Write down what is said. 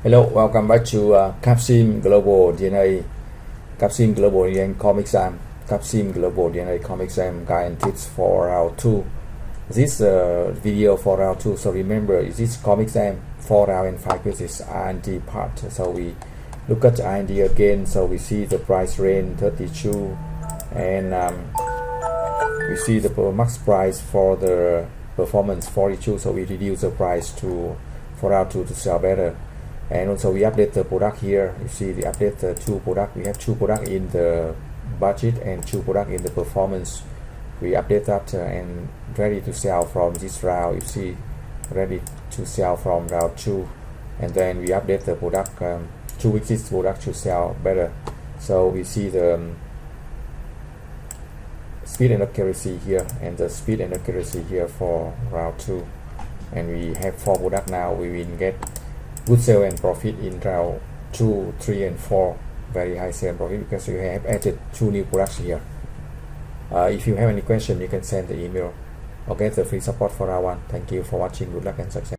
Hello, welcome back to Capsim GlobalDNA, Capsim GlobalDNA CompXM, Capsim GlobalDNA CompXM guide and tips for round 2. This video for round 2, so remember this CompXM 4 round and 5 quizzes R&D part. So we look at R&D again, so we see the price range 32 and we see the max price for the performance 42, so we reduce the price to for round 2 to sell better. And also we update the product here. You see we update the two products. We have two products in the budget and two products in the performance. We update that and ready to sell from this round. You see ready to sell from round 2, and then we update the product 2 weeks this product should sell better. So we see the speed and accuracy here and the speed and accuracy here for round 2, and we have 4 products now. We will get good sale and profit in round 2, 3 and 4, very high sale and profit because you have added 2 new products here. If you have any question, you can send the email or get the free support for round 1. Thank you for watching. Good luck and success.